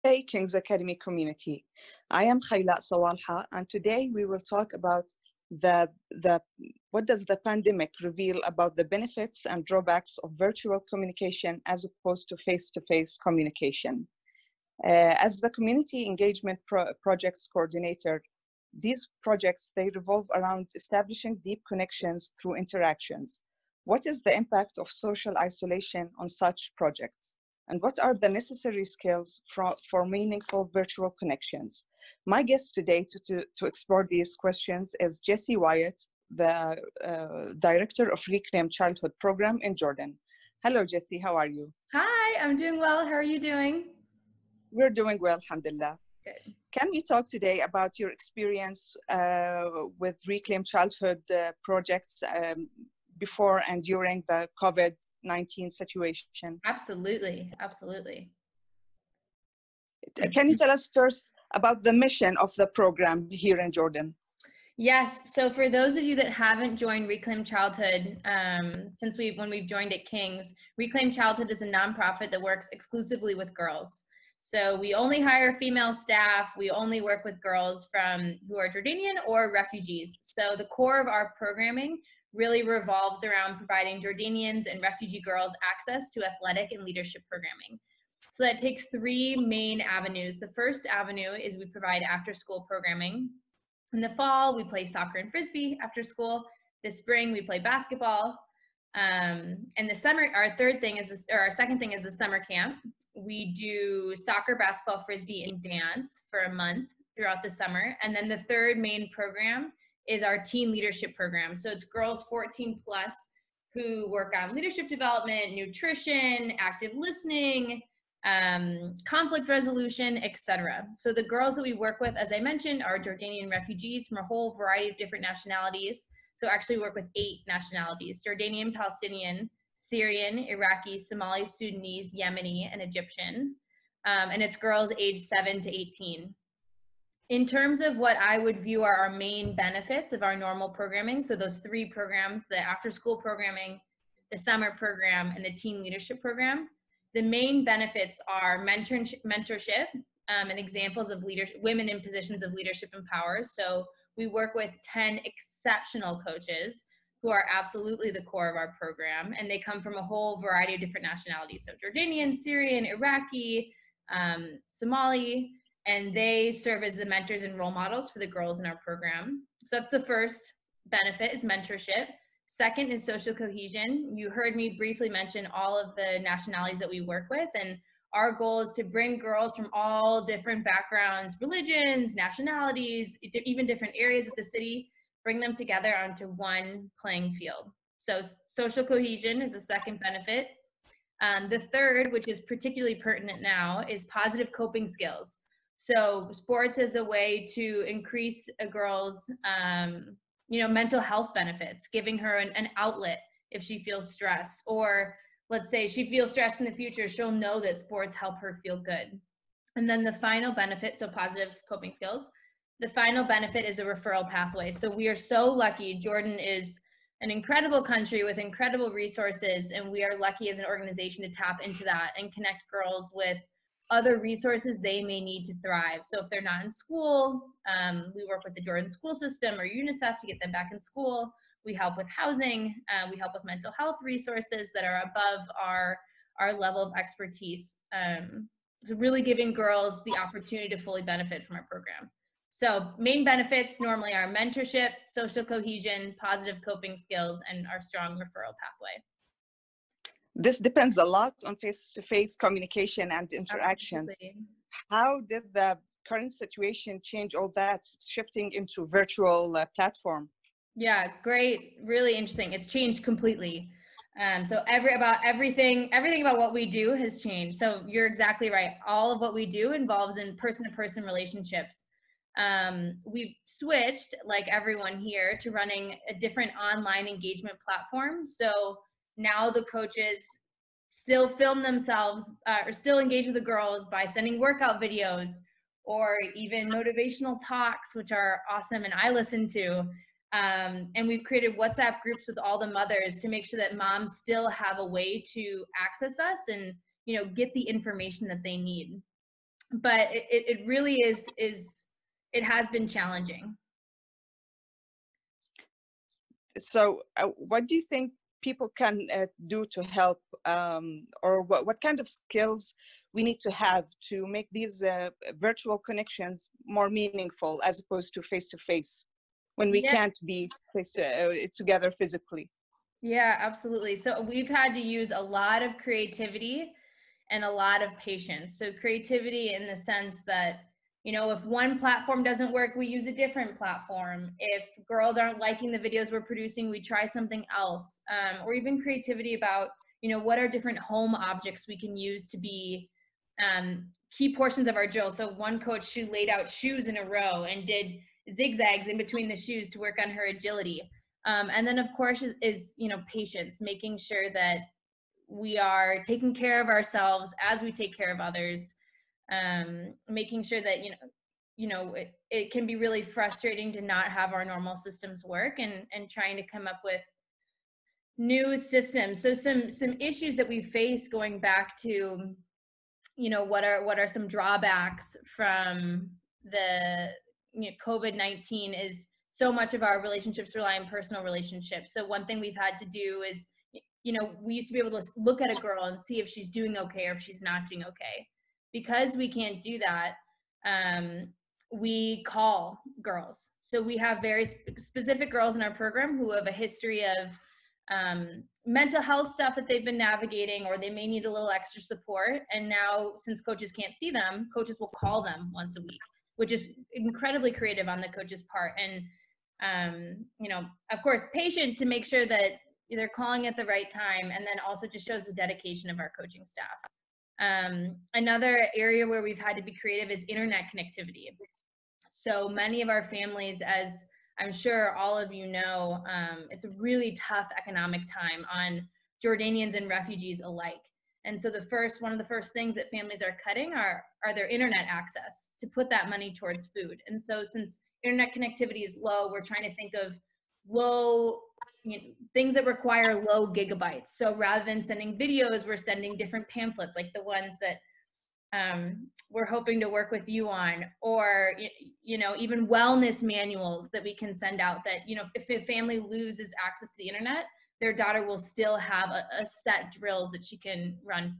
King's Academy community. I am Khayla Sawalha, and today we will talk about the what does the pandemic reveal about the benefits and drawbacks of virtual communication as opposed to face-to-face communication. As the community engagement projects coordinator, these projects, they revolve around establishing deep connections through interactions. What is the impact of social isolation on such projects? And what are the necessary skills for meaningful virtual connections? My guest today to explore these questions is Jessie Wyatt, the Director of Reclaim Childhood Program in Jordan. Hello, Jessie, how are you? Hi, I'm doing well. How are you doing? We're doing well, alhamdulillah. Good. Can we talk today about your experience with Reclaim Childhood projects before and during the COVID-19 situation? Absolutely, absolutely. Can you tell us first about the mission of the program here in Jordan? Yes, so for those of you that haven't joined Reclaim Childhood, when we've joined at King's, Reclaim Childhood is a nonprofit that works exclusively with girls. So we only hire female staff, we only work with girls who are Jordanian or refugees. So the core of our programming really revolves around providing Jordanians and refugee girls access to athletic and leadership programming. So that takes three main avenues. The first avenue is we provide after-school programming. In the fall, we play soccer and frisbee after school. This spring, we play basketball. And the summer, our second thing is the summer camp. We do soccer, basketball, frisbee, and dance for a month throughout the summer. And then the third main program is our teen leadership program. So it's girls 14 plus who work on leadership development, nutrition, active listening, conflict resolution, etc. So the girls that we work with, as I mentioned, are Jordanian refugees from a whole variety of different nationalities. So actually work with 8 nationalities: Jordanian, Palestinian, Syrian, Iraqi, Somali, Sudanese, Yemeni, and Egyptian. And it's girls aged 7 to 18. In terms of what I would view are our main benefits of our normal programming, so those 3 programs, the after-school programming, the summer program, and the teen leadership program, the main benefits are mentorship and examples of women in positions of leadership and power. So we work with 10 exceptional coaches who are absolutely the core of our program, and they come from a whole variety of different nationalities. So Jordanian, Syrian, Iraqi, Somali, and they serve as the mentors and role models for the girls in our program. So that's the first benefit, is mentorship. Second is social cohesion. You heard me briefly mention all of the nationalities that we work with, and our goal is to bring girls from all different backgrounds, religions, nationalities, even different areas of the city, bring them together onto one playing field. So social cohesion is the second benefit. The third, which is particularly pertinent now, is positive coping skills. So sports is a way to increase a girl's mental health benefits, giving her an outlet if she feels stress, or let's say she feels stressed in the future, she'll know that sports help her feel good. And then the final benefit, so positive coping skills, the final benefit is a referral pathway. So we are so lucky. Jordan is an incredible country with incredible resources, and we are lucky as an organization to tap into that and connect girls with other resources they may need to thrive. So if they're not in school, we work with the Jordan school system or UNICEF to get them back in school. We help with housing. We help with mental health resources that are above our level of expertise. So really giving girls the opportunity to fully benefit from our program. So main benefits normally are mentorship, social cohesion, positive coping skills, and our strong referral pathway. This depends a lot on face-to-face communication and interactions. Absolutely. How did the current situation change all that, shifting into virtual platform? Yeah, great. Really interesting. It's changed completely. So everything about what we do has changed. So you're exactly right. All of what we do involves in person-to-person relationships. We've switched, like everyone here, to running a different online engagement platform. So now the coaches still film themselves or still engage with the girls by sending workout videos or even motivational talks, which are awesome and I listen to. And we've created WhatsApp groups with all the mothers to make sure that moms still have a way to access us and, get the information that they need. but it really is, it has been challenging. So what do you think people can do to help, or what kind of skills we need to have to make these virtual connections more meaningful as opposed to face-to-face when we can't be together physically? Yeah, absolutely. So we've had to use a lot of creativity and a lot of patience. So creativity in the sense that, you know, if one platform doesn't work, we use a different platform. If girls aren't liking the videos we're producing, we try something else. Or even creativity about, you know, what are different home objects we can use to be key portions of our drill. So one coach, she laid out shoes in a row and did zigzags in between the shoes to work on her agility. And then of course is, you know, patience, making sure that we are taking care of ourselves as we take care of others, making sure that, it can be really frustrating to not have our normal systems work, and trying to come up with new systems. So some issues that we face going back to, you know, what are some drawbacks from the COVID-19 is so much of our relationships rely on personal relationships. So one thing we've had to do is, you know, we used to be able to look at a girl and see if she's doing okay or if she's not doing okay. Because we can't do that, we call girls. So we have very specific girls in our program who have a history of mental health stuff that they've been navigating, or they may need a little extra support. And now, since coaches can't see them, coaches will call them once a week, which is incredibly creative on the coach's part. And, of course, patient to make sure that they're calling at the right time, and then also just shows the dedication of our coaching staff. Another area where we've had to be creative is internet connectivity. So many of our families, as I'm sure all of you know, it's a really tough economic time on Jordanians and refugees alike. And so one of the first things that families are cutting are their internet access to put that money towards food. And so since internet connectivity is low, we're trying to think of low, things that require low gigabytes. So rather than sending videos, we're sending different pamphlets, like the ones that we're hoping to work with you on, or, even wellness manuals that we can send out that, if a family loses access to the internet, their daughter will still have a set drills that she can run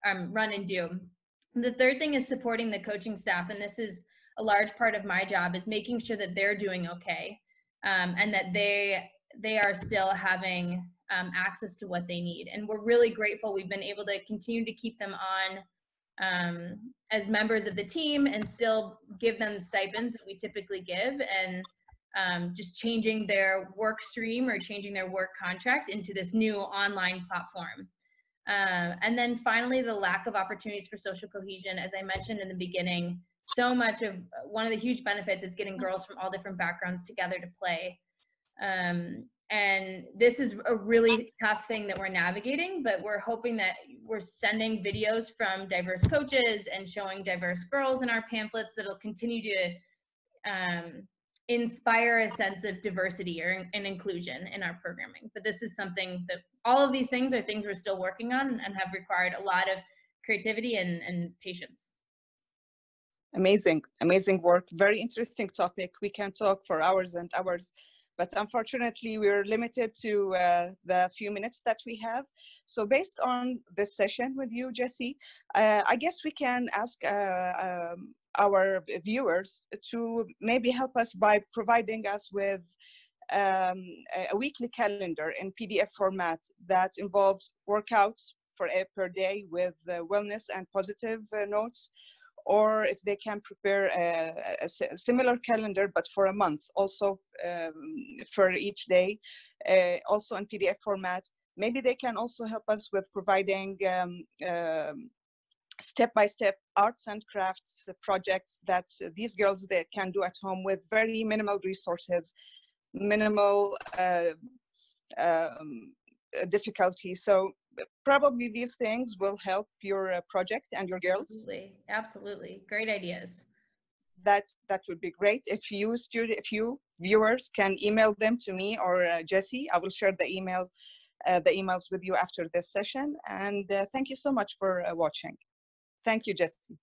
and do. And the third thing is supporting the coaching staff. And this is a large part of my job, is making sure that they're doing okay, and that they are still having access to what they need. And we're really grateful. We've been able to continue to keep them on as members of the team and still give them the stipends that we typically give, and just changing their work stream or changing their work contract into this new online platform. And then finally, the lack of opportunities for social cohesion. As I mentioned in the beginning, so much of one of the huge benefits is getting girls from all different backgrounds together to play. And this is a really tough thing that we're navigating, but we're hoping that we're sending videos from diverse coaches and showing diverse girls in our pamphlets that'll continue to inspire a sense of diversity and inclusion in our programming. But this is something that, all of these things are things we're still working on and have required a lot of creativity and patience. Amazing work. Very interesting topic. We can talk for hours and hours, but unfortunately we're limited to the few minutes that we have. So based on this session with you, Jessie, I guess we can ask our viewers to maybe help us by providing us with a weekly calendar in PDF format that involves workouts per day with wellness and positive notes, or if they can prepare a similar calendar but for a month, also for each day, also in PDF format. Maybe they can also help us with providing step-by-step arts and crafts projects that these girls they can do at home with very minimal resources, minimal difficulty. So probably these things will help your project and your girls. Absolutely. Great ideas. That would be great. If you viewers can email them to me or Jessie, I will share the emails with you after this session. And thank you so much for watching. Thank you, Jessie.